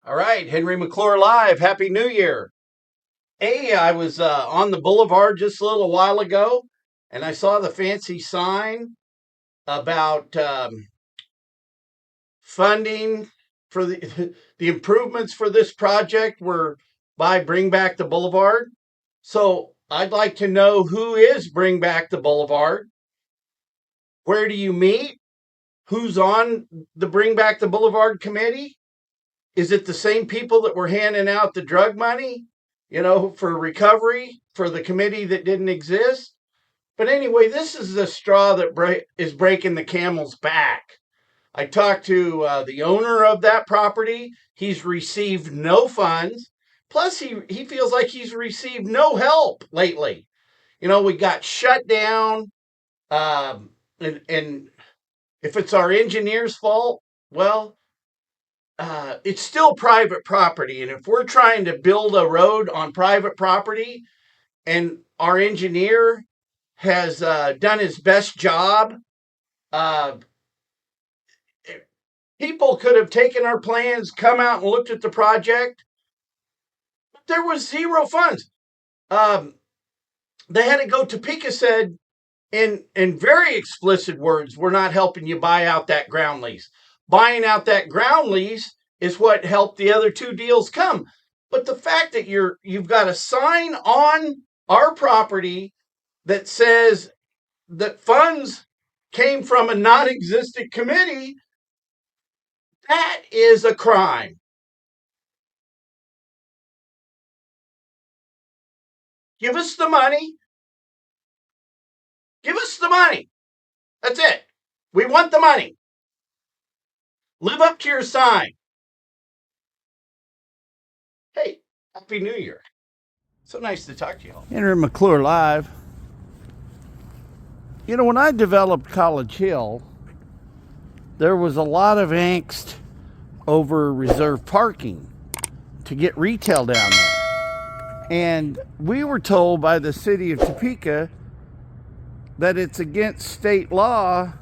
All right, Henry McClure Live. Happy New Year. Hey, I was on the Boulevard just a little while ago, and I saw the fancy sign about funding for the the improvements for this project were by Bring Back the Boulevard. So I'd like to know, who is Bring Back the Boulevard? Where do you meet? Who's on the Bring Back the Boulevard committee? Is it the same people that were handing out the drug money, for recovery for the committee that didn't exist? But anyway, this is the straw that is breaking the camel's back. I talked to the owner of that property. He's received no funds. Plus, he feels like he's received no help lately. We got shut down. And if it's our engineer's fault, well, it's still private property. And if we're trying to build a road on private property and our engineer has done his best job, people could have taken our plans, come out and looked at the project. But there was zero funds. They had to go. Topeka said in very explicit words, we're not helping you buy out that ground lease. Buying out that ground lease is what helped the other two deals come. But the fact that you've got a sign on our property that says that funds came from a non-existent committee, that is a crime. Give us the money. Give us the money. That's it. We want the money. Live up to your sign. Hey, Happy New Year. So nice to talk to you all. Henry McClure Live. When I developed College Hill, there was a lot of angst over reserved parking to get retail down there. And we were told by the city of Topeka that it's against state law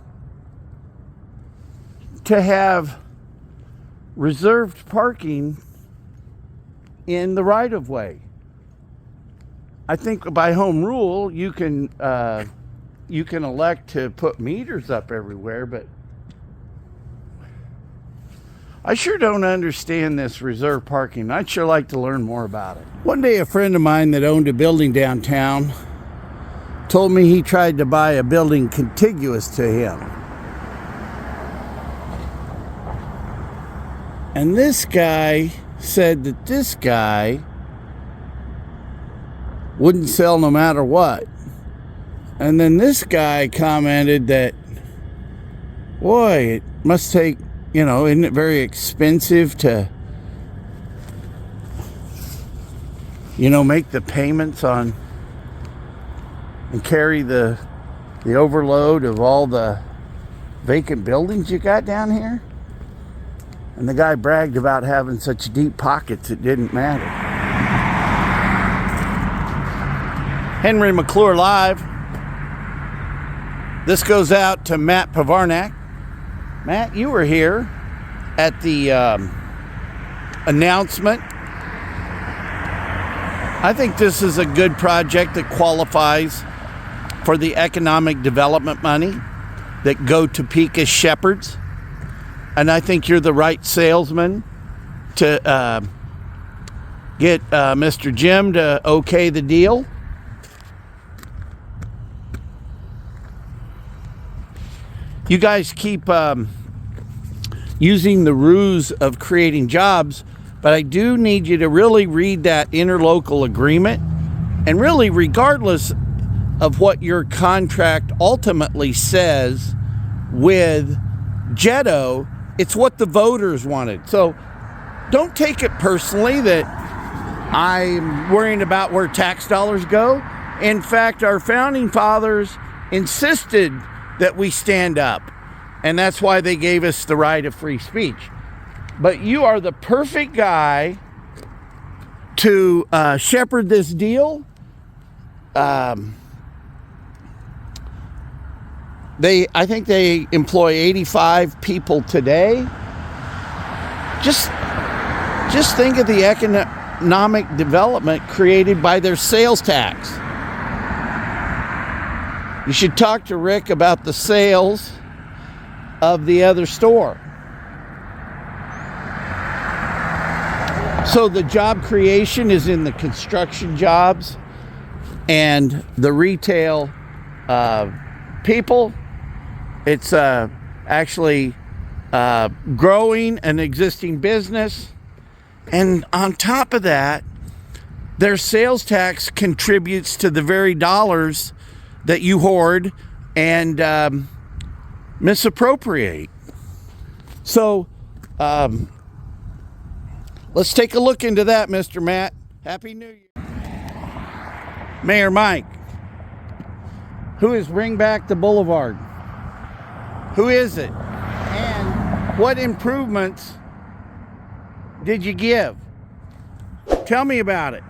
to have reserved parking in the right-of-way. I think by home rule you can elect to put meters up everywhere, but I sure don't understand this reserved parking. I'd sure like to learn more about it. One day a friend of mine that owned a building downtown told me he tried to buy a building contiguous to him. And this guy said that this guy wouldn't sell no matter what. And then this guy commented that, boy, it must take, isn't it very expensive to, make the payments on and carry the overload of all the vacant buildings you got down here? And the guy bragged about having such deep pockets it didn't matter. Henry McClure Live. This goes out to Matt Pavarnak. Matt, you were here at the announcement. I think this is a good project that qualifies for the economic development money that go to Topeka shepherds. And I think you're the right salesman to get Mr. Jim to okay the deal. You guys keep using the ruse of creating jobs, but I do need you to really read that interlocal agreement. And really, regardless of what your contract ultimately says with Jetto, it's what the voters wanted. So don't take it personally that I'm worrying about where tax dollars go. In fact, our founding fathers insisted that we stand up, and that's why they gave us the right of free speech. But you are the perfect guy to shepherd this deal. I think they employ 85 people today. Just Just think of the economic development created by their sales tax. You should talk to Rick about the sales of the other store. So the job creation is in the construction jobs and the retail people. It's actually growing an existing business. And on top of that, their sales tax contributes to the very dollars that you hoard and misappropriate. So let's take a look into that, Mr. Matt. Happy New Year. Mayor Mike, who is Bring Back the Boulevard? Who is it? And what improvements did you give? Tell me about it.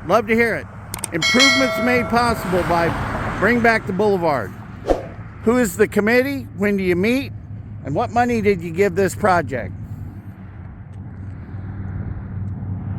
Love to hear it. Improvements made possible by Bring Back the Boulevard. Who is the committee? When do you meet? And what money did you give this project?